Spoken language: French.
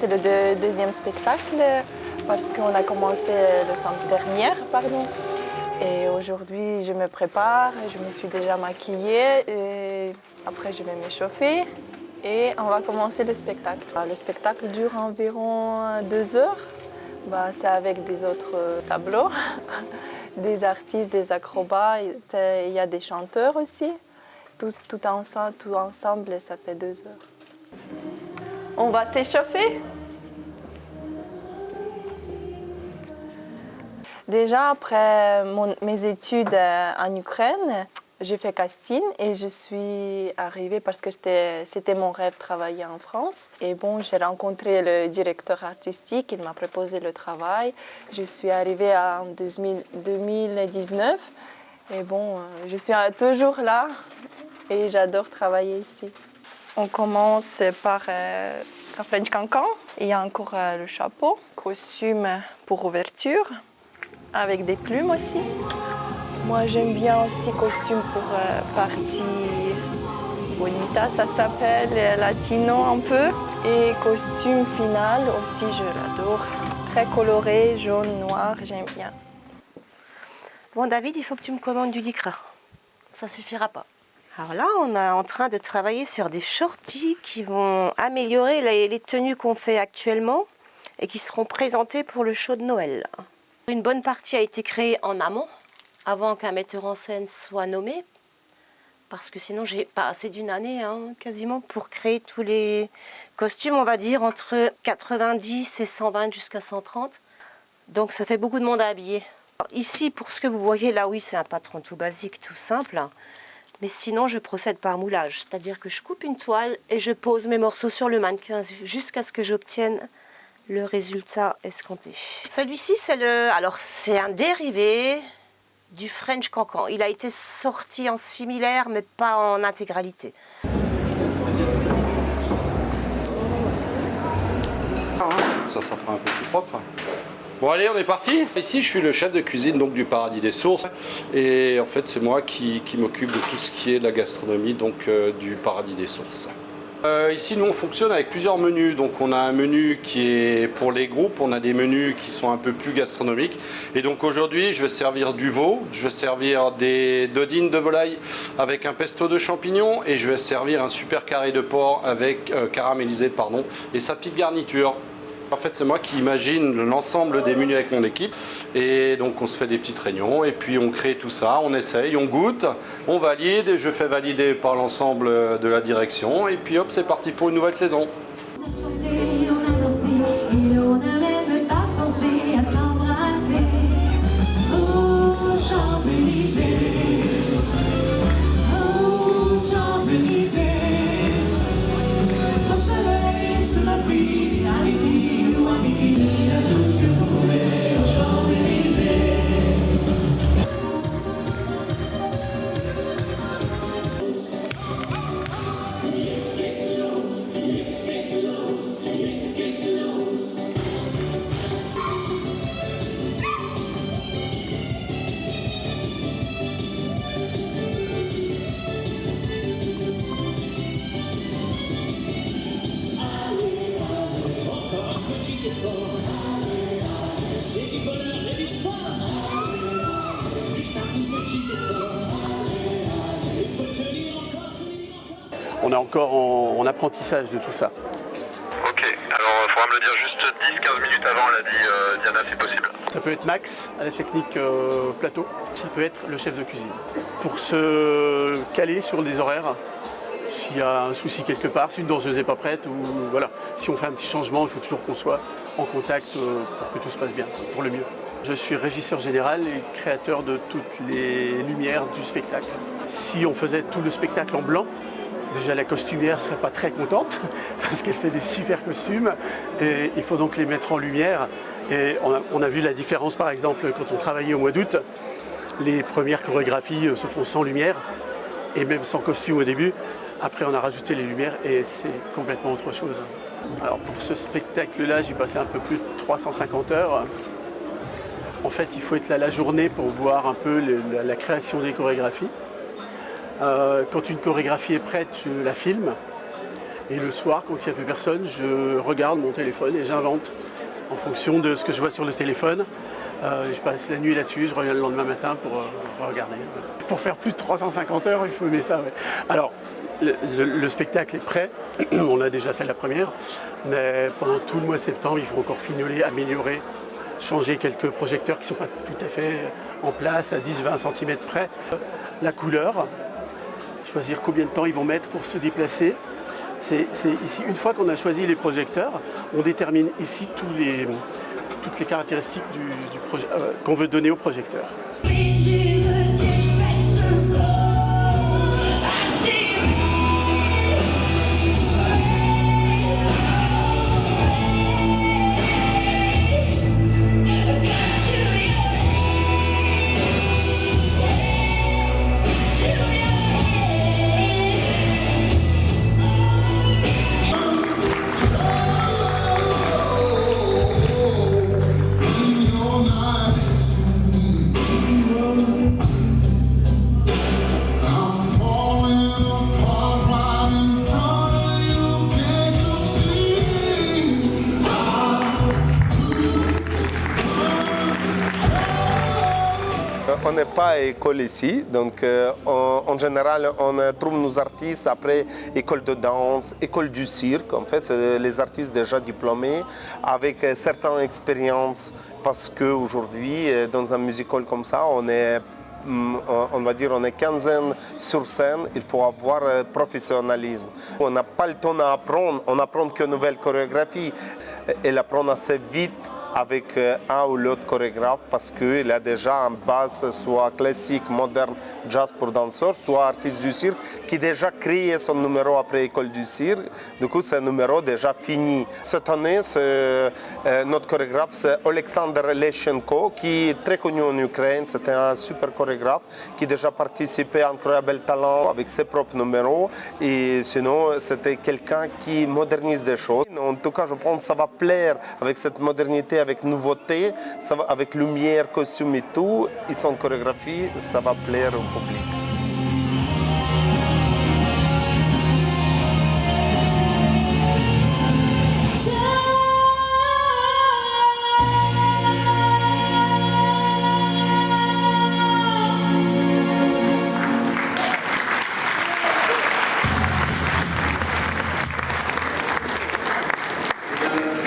c'est le deuxième spectacle parce qu'on a commencé le samedi dernier, pardon. Et aujourd'hui, je me prépare, je me suis déjà maquillée et après je vais m'échauffer et on va commencer le spectacle. Le spectacle dure environ 2 heures. C'est avec des autres tableaux, des artistes, des acrobates, il y a des chanteurs aussi. Tout ensemble, ça fait 2 heures. On va s'échauffer. Déjà, après mes études en Ukraine, j'ai fait casting et je suis arrivée parce que c'était mon rêve de travailler en France. Et bon, j'ai rencontré le directeur artistique, il m'a proposé le travail. Je suis arrivée en 2019 et bon, je suis toujours là et j'adore travailler ici. On commence par la French Cancan. Il y a encore le chapeau, costume pour ouverture, avec des plumes aussi. Moi, j'aime bien aussi costume pour partie bonita, ça s'appelle, latino un peu. Et costume final aussi, je l'adore. Très coloré, jaune, noir, j'aime bien. Bon, David, il faut que tu me commandes du lycra. Ça suffira pas. Alors là, on est en train de travailler sur des shorties qui vont améliorer les tenues qu'on fait actuellement et qui seront présentées pour le show de Noël. Une bonne partie a été créée en amont, avant qu'un metteur en scène soit nommé, parce que sinon j'ai pas assez d'une année quasiment pour créer tous les costumes, on va dire entre 90 et 120 jusqu'à 130. Donc ça fait beaucoup de monde à habiller. Alors ici, pour ce que vous voyez là, oui, c'est un patron tout basique, tout simple. Mais sinon, je procède par moulage, c'est-à-dire que je coupe une toile et je pose mes morceaux sur le mannequin jusqu'à ce que j'obtienne le résultat escompté. Celui-ci, c'est un dérivé du French Cancan. Il a été sorti en similaire, mais pas en intégralité. Ça fera un peu plus propre. Bon allez, on est parti. Ici, je suis le chef de cuisine donc du Paradis des Sources. Et en fait, c'est moi qui m'occupe de tout ce qui est la gastronomie donc, du Paradis des Sources. Ici, nous, on fonctionne avec plusieurs menus. Donc, on a un menu qui est pour les groupes, on a des menus qui sont un peu plus gastronomiques. Et donc, aujourd'hui, je vais servir du veau, je vais servir des dodines de volaille avec un pesto de champignons et je vais servir un super carré de porc avec caramélisé, et sa petite garniture. En fait, c'est moi qui imagine l'ensemble des menus avec mon équipe. Et donc, on se fait des petites réunions et puis on crée tout ça, on essaye, on goûte, on valide et je fais valider par l'ensemble de la direction. Et puis hop, c'est parti pour une nouvelle saison. On a chanté, on a dansé et on n'a même pas pensé à s'embrasser. Aux Champs-Élysées, aux Champs-Élysées, au soleil, sous la pluie, à midi ou à minuit, à tout ce que vous voulez aux Champs-Élysées. On est encore en apprentissage de tout ça. Ok, alors il faudra me le dire juste 10-15 minutes avant, elle a dit Diana, c'est possible. Ça peut être Max à la technique plateau, ça peut être le chef de cuisine. Pour se caler sur des horaires, s'il y a un souci quelque part, si une danseuse n'est pas prête, ou voilà, si on fait un petit changement, il faut toujours qu'on soit en contact pour que tout se passe bien, pour le mieux. Je suis régisseur général et créateur de toutes les lumières du spectacle. Si on faisait tout le spectacle en blanc, déjà la costumière ne serait pas très contente parce qu'elle fait des super costumes et il faut donc les mettre en lumière. Et on a vu la différence par exemple quand on travaillait au mois d'août, les premières chorégraphies se font sans lumière et même sans costume au début. Après on a rajouté les lumières et c'est complètement autre chose. Alors pour ce spectacle-là, j'ai passé un peu plus de 350 heures. En fait, il faut être là la journée pour voir un peu la création des chorégraphies. Quand une chorégraphie est prête, je la filme Et le soir, quand il n'y a plus personne, je regarde mon téléphone et j'invente en fonction de ce que je vois sur le téléphone. Je passe la nuit là-dessus, je reviens le lendemain matin pour regarder. Pour faire plus de 350 heures, il faut aimer ça. Ouais. Alors, le spectacle est prêt, on a déjà fait la première, mais pendant tout le mois de septembre, il faut encore fignoler, améliorer, changer quelques projecteurs qui ne sont pas tout à fait en place, à 10-20 cm près. La couleur, choisir combien de temps ils vont mettre pour se déplacer. C'est ici, une fois qu'on a choisi les projecteurs, on détermine ici toutes les caractéristiques du projet qu'on veut donner au projecteur. On n'est pas à école ici, donc en général on trouve nos artistes après école de danse, école du cirque. En fait, c'est les artistes déjà diplômés avec certaines expériences parce qu'aujourd'hui dans un musical comme ça, on va dire on est quinzaine sur scène, il faut avoir professionnalisme. On n'a pas le temps d'apprendre, on apprend que nouvelle chorégraphie et l'apprendre assez vite avec un ou l'autre chorégraphe parce qu'il a déjà une base soit classique, moderne, jazz pour danseurs, soit artiste du cirque qui a déjà créé son numéro après école du cirque. Du coup, c'est un numéro déjà fini. Cette année, notre chorégraphe, c'est Alexander Leschenko, qui est très connu en Ukraine. C'était un super chorégraphe qui a déjà participé à Incroyable Talent avec ses propres numéros. Et sinon, c'était quelqu'un qui modernise des choses. En tout cas, je pense que ça va plaire avec cette modernité, avec nouveauté, ça va, avec lumière, costume et tout, et son chorégraphie, ça va plaire au public.